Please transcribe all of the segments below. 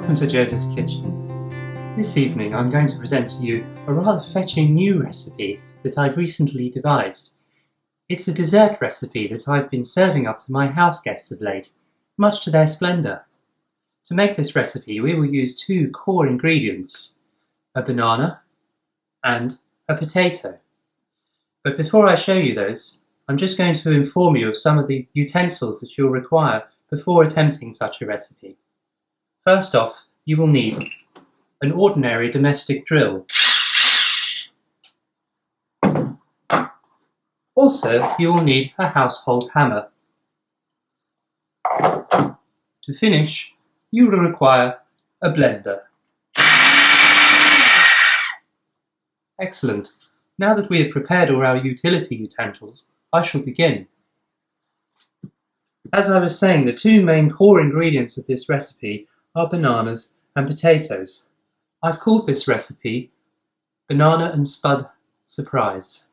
Welcome to Joseph's Kitchen. This evening I'm going to present to you a rather fetching new recipe that I've recently devised. It's a dessert recipe that I've been serving up to my house guests of late, much to their splendour. To make this recipe we will use two core ingredients, a banana and a potato. But before I show you those, I'm just going to inform you of some of the utensils that you'll require before attempting such a recipe. First off, you will need an ordinary domestic drill. Also, you will need a household hammer. To finish, you will require a blender. Excellent. Now that we have prepared all our utility utensils, I shall begin. As I was saying, the two main core ingredients of this recipe are bananas and potatoes. I've called this recipe Banana and Spud Surprise.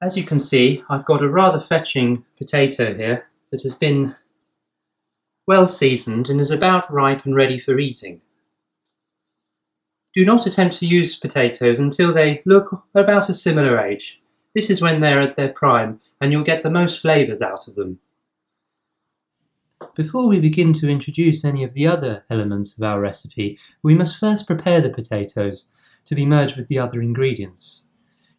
As you can see, I've got a rather fetching potato here that has been well seasoned and is about ripe and ready for eating. Do not attempt to use potatoes until they look about a similar age. This is when they're at their prime and you'll get the most flavours out of them. Before we begin to introduce any of the other elements of our recipe, we must first prepare the potatoes to be merged with the other ingredients.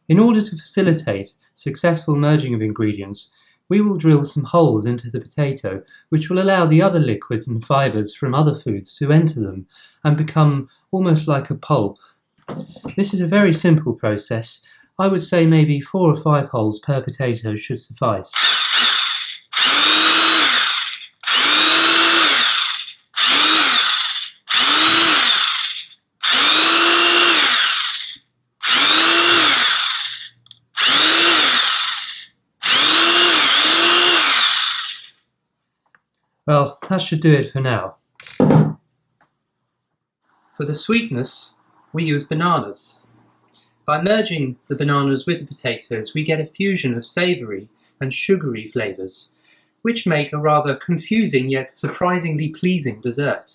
In order to facilitate successful merging of ingredients, we will drill some holes into the potato, which will allow the other liquids and fibres from other foods to enter them and become almost like a pulp. This is a very simple process. I would say maybe 4 or 5 holes per potato should suffice. Well, that should do it for now. For the sweetness, we use bananas. By merging the bananas with the potatoes, we get a fusion of savoury and sugary flavours, which make a rather confusing yet surprisingly pleasing dessert.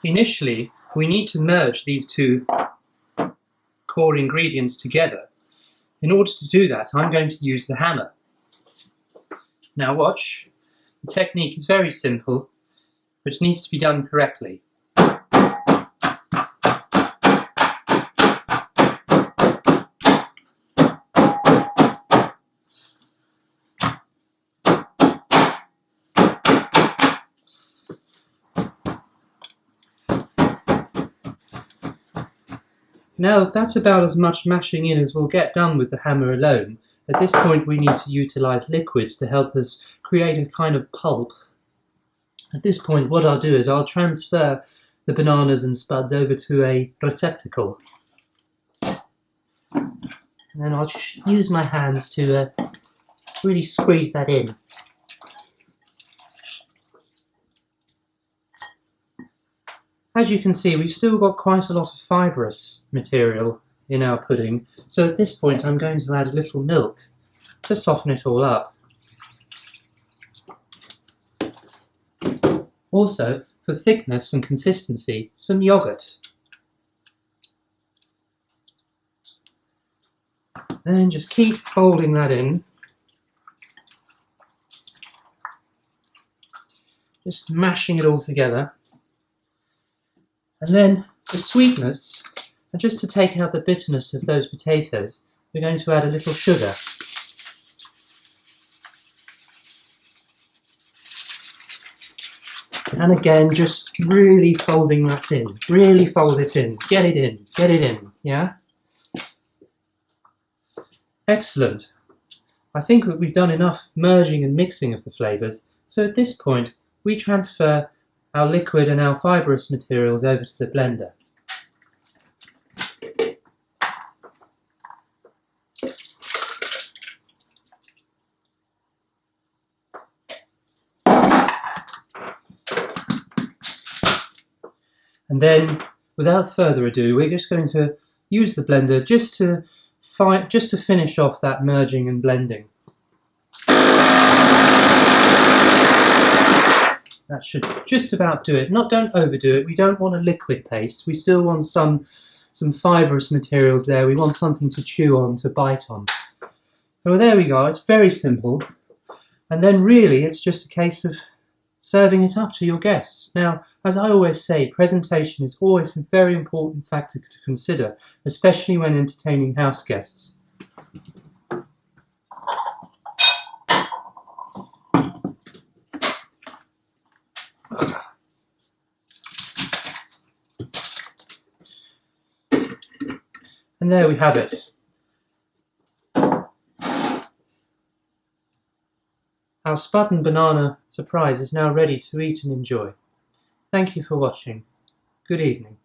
Initially, we need to merge these two core ingredients together. In order to do that, I'm going to use the hammer. Now watch, the technique is very simple, but it needs to be done correctly. Now that's about as much mashing in as we'll get done with the hammer alone. At this point we need to utilise liquids to help us create a kind of pulp. At this point what I'll do is I'll transfer the bananas and spuds over to a receptacle. And then I'll just use my hands to really squeeze that in. As you can see, we've still got quite a lot of fibrous material in our pudding, so at this point I'm going to add a little milk to soften it all up. Also, for thickness and consistency, some yogurt. Then just keep folding that in. Just mashing it all together. And then the sweetness, and just to take out the bitterness of those potatoes, we're going to add a little sugar. And again, just really folding that in. Really fold it in. Get it in, yeah? Excellent. I think that we've done enough merging and mixing of the flavours, so at this point we transfer our liquid and our fibrous materials over to the blender. And then, without further ado, we're just going to use the blender just to finish off that merging and blending. That should just about do it. Don't overdo it. We don't want a liquid paste. We still want some fibrous materials there. We want something to chew on, to bite on. So there we go. It's very simple. And then really it's just a case of serving it up to your guests. Now, as I always say, presentation is always a very important factor to consider, especially when entertaining house guests. And there we have it. Our Spud and Banana Surprise is now ready to eat and enjoy. Thank you for watching. Good evening.